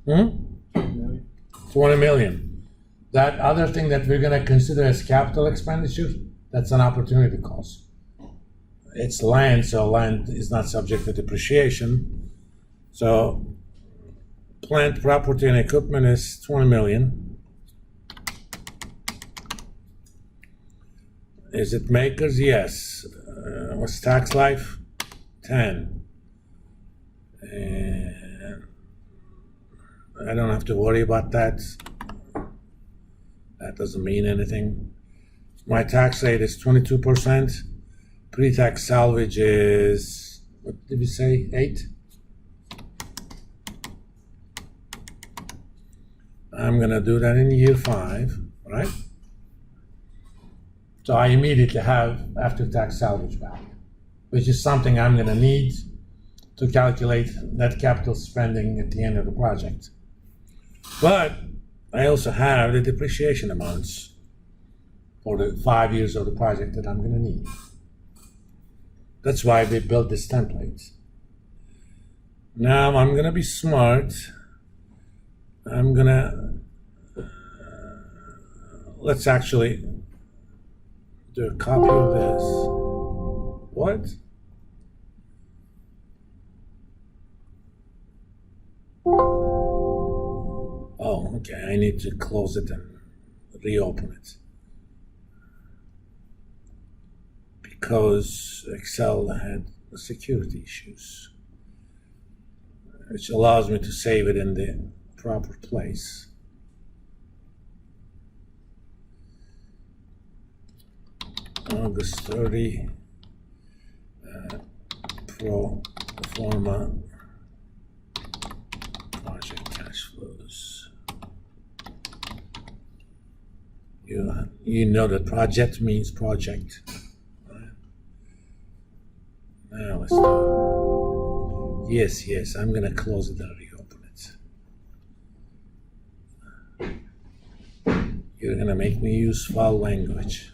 20 million. That other thing that we're going to consider as capital expenditure, that's an opportunity cost. It's land, so land is not subject to depreciation. So plant, property, and equipment is 20 million. Is it makers? Yes. What's tax life? 10. And I don't have to worry about that. That doesn't mean anything. My tax rate is 22%. Pre-tax salvage is, what did we say, 8? I'm gonna do that in year 5, right? So I immediately have after-tax salvage value, which is something I'm gonna need to calculate net capital spending at the end of the project. But I also have the depreciation amounts for the 5 years of the project that I'm gonna need. That's why we built this template. Now I'm gonna be smart. I'm gonna, let's actually do a copy of this. What? Oh, okay, I need to close it and reopen it. Because Excel had security issues, which allows me to save it in the proper place. August 30, pro forma project cash flows. You know that project means project. Now let's do it. Yes, I'm gonna close it and reopen it. You're gonna make me use foul language.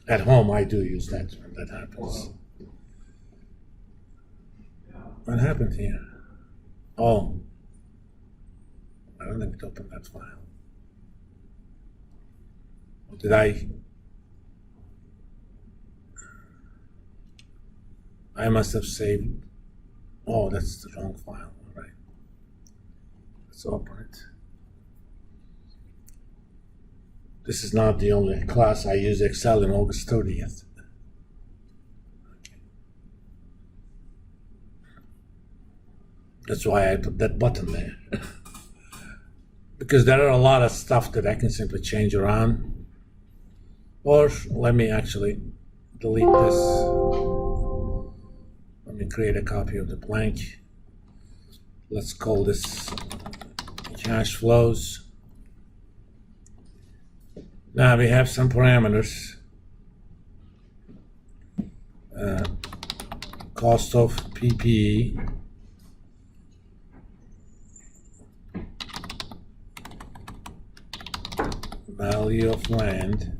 At home, I do use that when that happens. What happened here? Oh, I don't think it opened that file. Did I must have saved. Oh, that's the wrong file. All right. Let's open it. This is not the only class I use Excel in August 30th. Okay. That's why I put that button there. Because there are a lot of stuff that I can simply change around. Or let me actually delete this. Let me create a copy of the blank. Let's call this cash flows. Now we have some parameters. Cost of PPE. Value of land.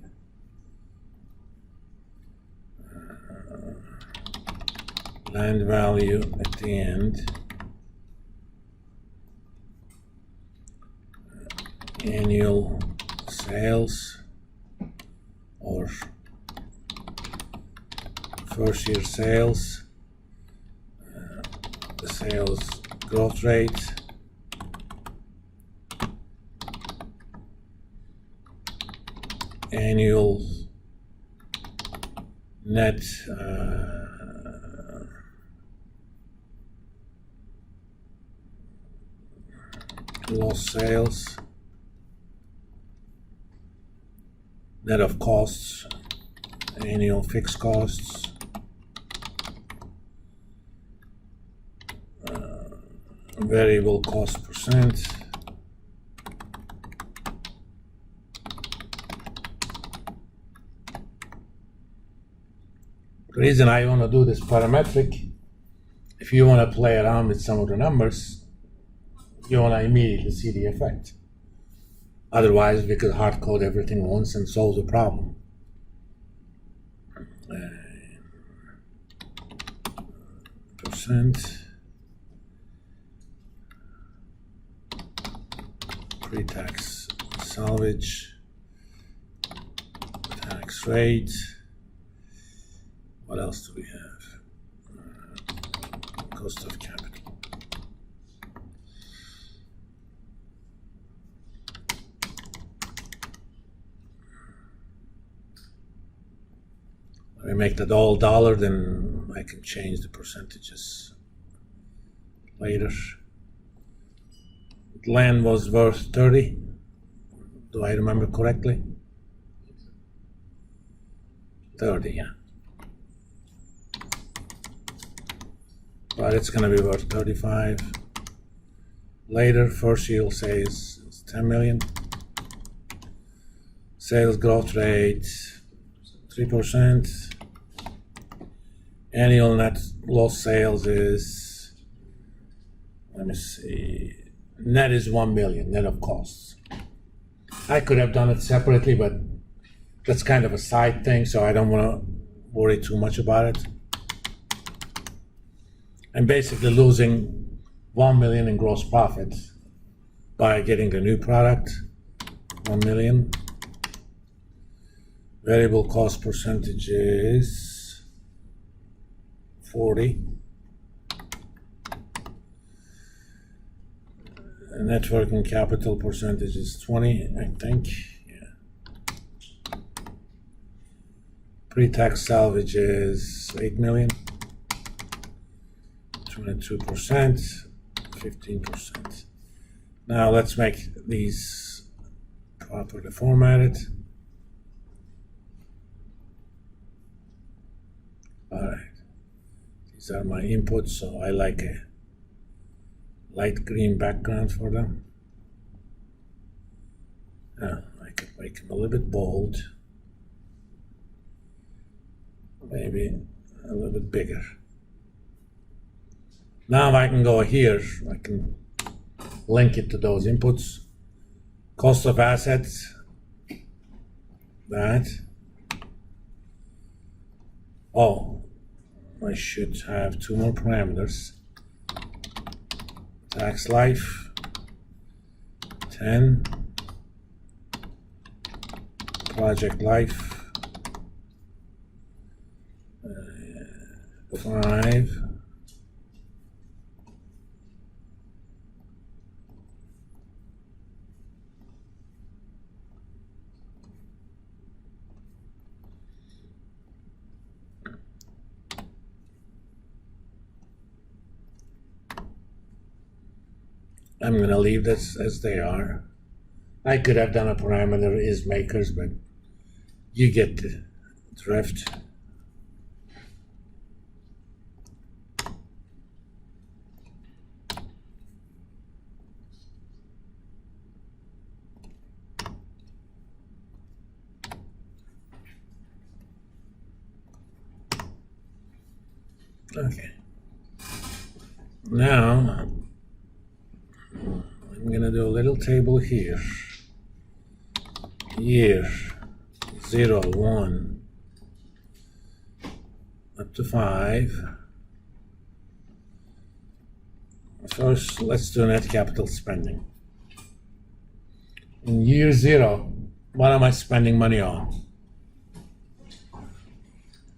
Land value at the end. Annual sales or first year sales. The sales growth rate. Annual net lost sales, net of costs, annual fixed costs, variable cost percent, the reason I want to do this parametric, if you want to play around with some of the numbers, you want to immediately see the effect. Otherwise, we could hard code everything once and solve the problem. Percent. pre-tax salvage, tax rate. What else do we have? Cost of capital. If I make that all dollar, then I can change the percentages later. Land was worth 30. Do I remember correctly? 30, yeah. But it's gonna be worth 35. Later, first you'll say is 10 million. Sales growth rate, 3%. Annual net lost sales is, let me see, net is 1 million, net of costs. I could have done it separately, but that's kind of a side thing, so I don't want to worry too much about it. I'm basically losing 1 million in gross profit by getting the new product, 1 million. Variable cost percentage is 40. Net working capital percentage is 20, I think. Yeah. Pre-tax salvage is 8 million. 22%, 15%. Now let's make these properly formatted. All right. These are my inputs, so I like a light green background for them. I could make them a little bit bold. Maybe a little bit bigger. Now I can go here, I can link it to those inputs. Cost of assets, that. Oh, I should have 2 more parameters. Tax life, 10. Project life, 5. I'm going to leave this as they are. I could have done a parameter is makers, but you get the drift. Okay. Now, I'm gonna do a little table here. Year 0, 1 up to 5. First, let's do net capital spending. In year 0, what am I spending money on?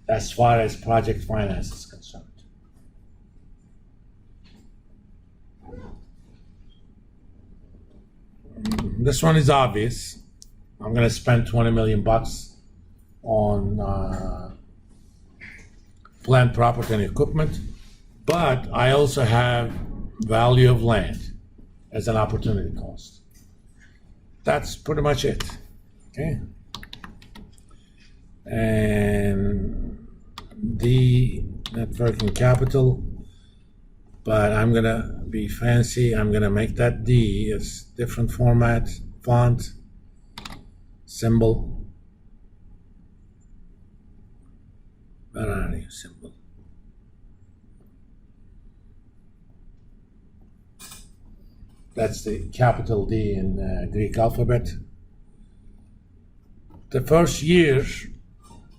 As far as project finance is concerned. This one is obvious. I'm going to spend 20 million bucks on plant, property, and equipment, but I also have value of land as an opportunity cost. That's pretty much it. Okay. And the net working capital, but I'm gonna be fancy. I'm gonna make that D as different format, font, symbol. Where are you, symbol? That's the capital D in Greek alphabet. The first year,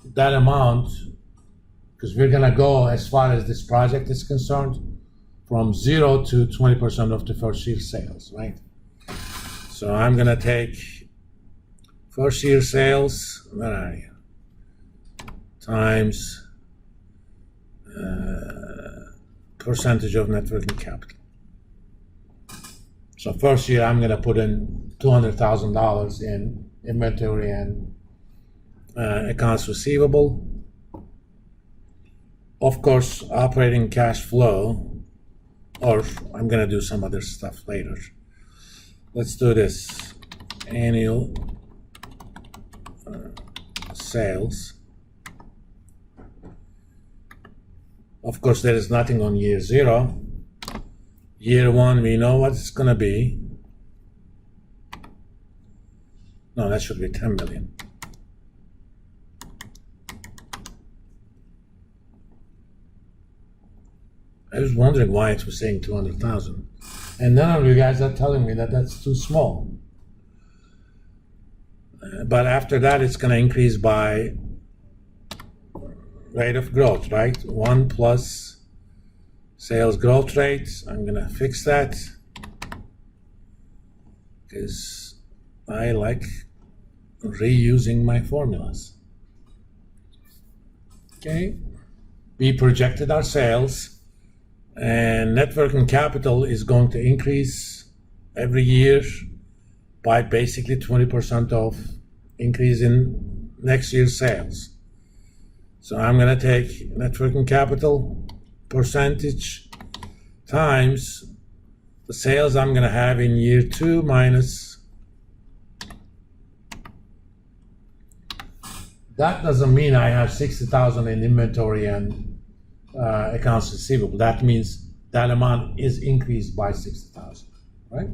that amount, because we're gonna go as far as this project is concerned, from 0 to 20% of the first year sales, right? So I'm gonna take first year sales, where are you? Times percentage of net working capital. So first year I'm gonna put in $200,000 in inventory and accounts receivable. Of course, operating cash flow, or I'm gonna do some other stuff later. Let's do this. Annual sales. Of course, there is nothing on year 0. Year 1, we know what it's gonna be. No, that should be 10 million. I was wondering why it was saying 200,000. And none of you guys are telling me that that's too small. But after that, it's going to increase by rate of growth, right? 1 plus sales growth rate. I'm going to fix that because I like reusing my formulas. Okay. We projected our sales. And net working capital is going to increase every year by basically 20% of increase in next year's sales. So I'm going to take net working capital percentage times the sales I'm going to have in year 2 minus. That doesn't mean I have 60,000 in inventory and accounts receivable. That means that amount is increased by 60,000, right?